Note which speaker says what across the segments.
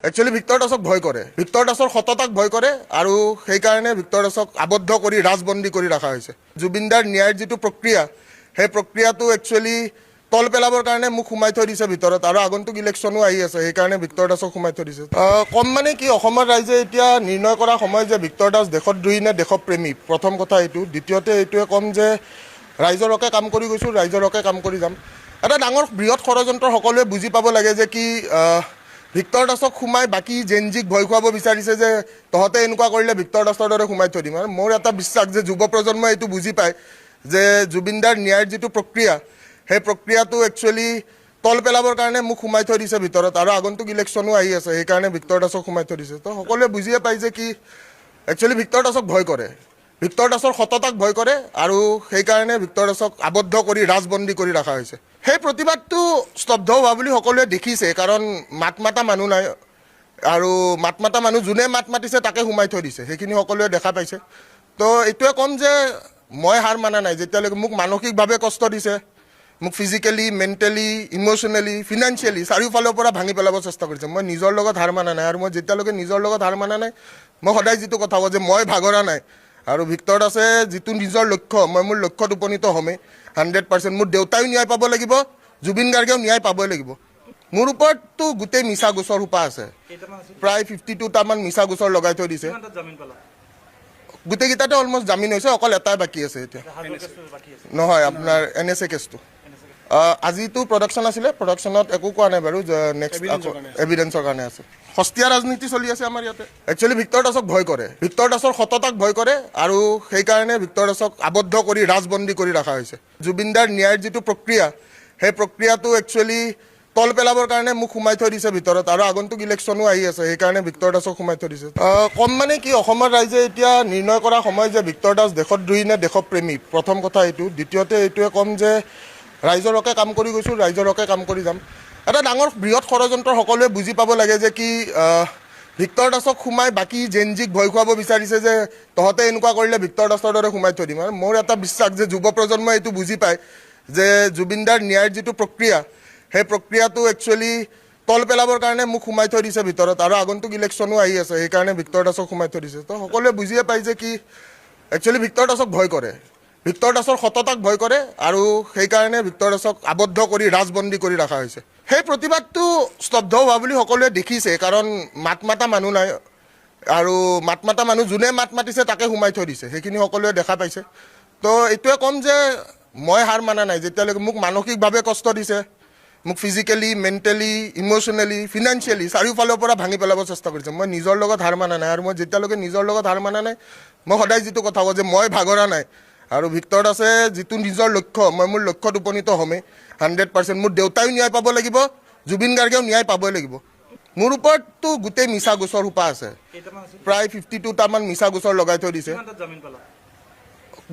Speaker 1: Actually Victor দাসক ভয় কৰে। ভিক্টৰ দাসৰ সততাক ভয় কৰে আৰু সেইকাৰণে ভিক্টৰ দাসক আবদ্ধ কৰি ৰাজবন্দী কৰি ৰখা হৈছে। জুবিনদাৰ ন্যায়ৰ যিটো প্ৰক্ৰিয়া, সেই প্ৰক্ৰিয়াটো একচুৱেলি তল পেলাবৰ কাৰণে মোক সোমাই থৈ দিছে ভিতৰত, আৰু আগন্তুক ইলেকশ্যনো আহি আছে, সেইকাৰণে ভিক্টৰ দাসক সোমাই থৈ দিছে। কম মানে কি, অসমৰ ৰাইজে এতিয়া নিৰ্ণয় কৰা সময় যে ভিক্টৰ দাস দেশদ্ৰোহী নে দেশপ্ৰেমী, প্ৰথম কথা এইটো। দ্বিতীয়তে এইটোৱে ক'ম যে ৰাইজৰ হকে কাম কৰি গৈছোঁ, ৰাইজৰ হকে কাম কৰি যাম। এটা ডাঙৰ বৃহৎ ষড়যন্ত্ৰ সকলোৱে বুজি পাব লাগে যে কি ভিক্টৰ দাসক সোমাই বাকী জেনজিক ভয় খুৱাব বিচাৰিছে যে তহঁতে এনেকুৱা কৰিলে ভিক্টৰ দাসৰ দৰে সোমাই থৈ দিম। আৰু মোৰ এটা বিশ্বাস যে যুৱ প্ৰজন্মই এইটো বুজি পায় যে জুবিনদাৰ ন্যায়ৰ যিটো প্ৰক্ৰিয়া, সেই প্ৰক্ৰিয়াটো একচুৱেলি তল পেলাবৰ কাৰণে মোক সোমাই থৈ দিছে ভিতৰত, আৰু আগন্তুক ইলেকশ্যনো আহি আছে, সেইকাৰণে ভিক্টৰ দাসক সোমাই থৈ দিছে। তো সকলোৱে বুজিয়ে পায় যে কি একচুৱেলি ভিক্টৰ দাসক ভয় কৰে। ভিক্টৰ দাসৰ সততাক ভয় কৰে আৰু সেইকাৰণে ভিক্টৰ দাসক আবদ্ধ কৰি ৰাজবন্দী কৰি ৰখা হৈছে। সেই প্ৰতিবাদটো স্তব্ধ হোৱা বুলি সকলোৱে দেখিছে, কাৰণ মাত মাতা মানুহ নাই, আৰু মাত মাতা মানুহ যোনে মাত মাতিছে তাকে সোমাই থৈ দিছে, সেইখিনি সকলোৱে দেখা পাইছে। তো এইটোৱে ক'ম যে মই হাৰ মানা নাই যেতিয়ালৈকে মোক মানসিকভাৱে কষ্ট দিছে, মোক ফিজিকেলি, মেণ্টেলি, ইম'চনেলি, ফিনান্সিয়েলি চাৰিওফালৰ পৰা ভাঙি পেলাব চেষ্টা কৰিছে। মই নিজৰ লগত হাৰ মানা নাই, আৰু মই যেতিয়ালৈকে নিজৰ লগত হাৰ মানা নাই, মই সদায় যিটো কথা কওঁ যে মই ভাগৰা নাই, আৰু ভিক্টৰ দাসে যিটো নিজৰ লক্ষ্য, মই মোৰ লক্ষ্যত উপনীত হ'মেই 100%। মোৰ দেউতাইও ন্যায় পাব লাগিব, জুবিন গাৰ্গেও ন্যায় পাবই লাগিব। মোৰ ওপৰততো গোটেই মিছা গোচৰ সোপা আছে, প্ৰায় 52টামান মিছা গোচৰ লগাই থৈ দিছে। গোটেইকেইটাতে অলমষ্ট জামিন হৈছে, অকল এটাই বাকী আছে এতিয়া। নহয়, আপোনাৰ NSA কেছটো। আজিতো প্ৰডাকশ্যন আছিলে, প্ৰডাকশ্যনত একো কোৱা নাই বাৰু, নেক্সট এভিডেঞ্চৰ কাৰণে আছে। সস্তীয়া ৰাজনীতি চলি আছে আমাৰ ইয়াতে। একচুৱেলি ভিক্টৰ দাসক ভয় কৰে, ভিক্টৰ দাসৰ সততাক ভয় কৰে, আৰু সেইকাৰণে ভিক্টৰ দাসক আবদ্ধ কৰি ৰাজবন্দী কৰি ৰখা হৈছে। জুবিনদাৰ ন্যায়ৰ যিটো প্ৰক্ৰিয়া, সেই প্ৰক্ৰিয়াটো একচুৱেলি তল পেলাবৰ কাৰণে মোক সোমাই থৈ দিছে ভিতৰত, আৰু আগন্তুক ইলেকশ্যনো আহি আছে, সেইকাৰণে ভিক্টৰ দাসক সোমাই থৈ দিছে। কম মানে কি, অসমৰ ৰাইজে এতিয়া নিৰ্ণয় কৰা সময় যে ভিক্টৰ দাস দেশদ্ৰোহী নে দেশপ্ৰেমী, প্ৰথম কথা এইটো। দ্বিতীয়তে এইটোৱে ক'ম যে ৰাইজৰ হকে কাম কৰি গৈছোঁ, ৰাইজৰ হকে কাম কৰি যাম। এটা ডাঙৰ বৃহৎ ষড়যন্ত্ৰ সকলোৱে বুজি পাব লাগে যে কি ভিক্টৰ দাসক সোমাই বাকী জেনজিক ভয় খুৱাব বিচাৰিছে যে তহঁতে এনেকুৱা কৰিলে ভিক্টৰ দাসৰ দৰে সোমাই থৈ দিম। আৰু মোৰ এটা বিশ্বাস যে যুৱ প্ৰজন্মই এইটো বুজি পায় যে জুবিনদাৰ ন্যায়ৰ যিটো প্ৰক্ৰিয়া, সেই প্ৰক্ৰিয়াটো একচুৱেলি তল পেলাবৰ কাৰণে মোক সোমাই থৈ দিছে ভিতৰত, আৰু আগন্তুক ইলেকশ্যনো আহি আছে, সেইকাৰণে ভিক্টৰ দাসক সোমাই থৈ দিছে। তো সকলোৱে বুজিয়ে পায় যে কি একচুৱেলি ভিক্টৰ দাসক ভয় কৰে, ভিক্টৰ দাসৰ সততাক ভয় কৰে, আৰু সেইকাৰণে ভিক্টৰ দাসক আবদ্ধ কৰি ৰাজবন্দী কৰি ৰখা হৈছে। সেই প্ৰতিবাদটো স্তব্ধ হোৱা বুলি সকলোৱে দেখিছে, কাৰণ মাত মাতা মানুহ নাই, আৰু মাত মাতা মানুহ যোনে মাত মাতিছে তাকে সোমাই থৈ দিছে, সেইখিনি সকলোৱে দেখা পাইছে। তো এইটোৱে ক'ম যে মই হাৰ মানা নাই যেতিয়ালৈকে মোক মানসিকভাৱে কষ্ট দিছে, মোক ফিজিকেলি, মেণ্টেলি, ইম'চনেলি, ফিনান্সিয়েলি চাৰিওফালৰ পৰা ভাঙি পেলাব চেষ্টা কৰিছে। মই নিজৰ লগত হাৰ মানা নাই, আৰু মই যেতিয়ালৈকে নিজৰ লগত হাৰ মানা নাই, মই সদায় যিটো কথা কওঁ যে মই ভাগৰা নাই, আৰু ভিক্টৰ দাসে যিটো নিজৰ লক্ষ্য, মই মোৰ লক্ষ্যত উপনীত হ'মেই 100%। মোৰ দেউতাইও ন্যায় পাব লাগিব, জুবিন গাৰ্গেও ন্যায় পাবই লাগিব। মোৰ ওপৰততো গোটেই মিছা গোচৰ সোপা আছে, প্ৰায় 52টামান মিছা গোচৰ লগাই থৈ দিছে।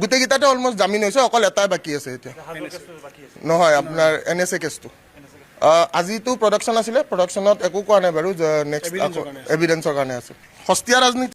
Speaker 1: গোটেইকেইটাতে অলমষ্ট জামিন হৈছে, অকল এটাই বাকী আছে এতিয়া। নহয়, আপোনাৰ NSA কেছটো। আজিতো প্ৰডাকশ্যন আছিলে, প্ৰডাকশ্যনত একো কোৱা নাই বাৰু, নেক্সট এভিডেঞ্চৰ কাৰণে আছে। সস্তীয়া ৰাজনীতি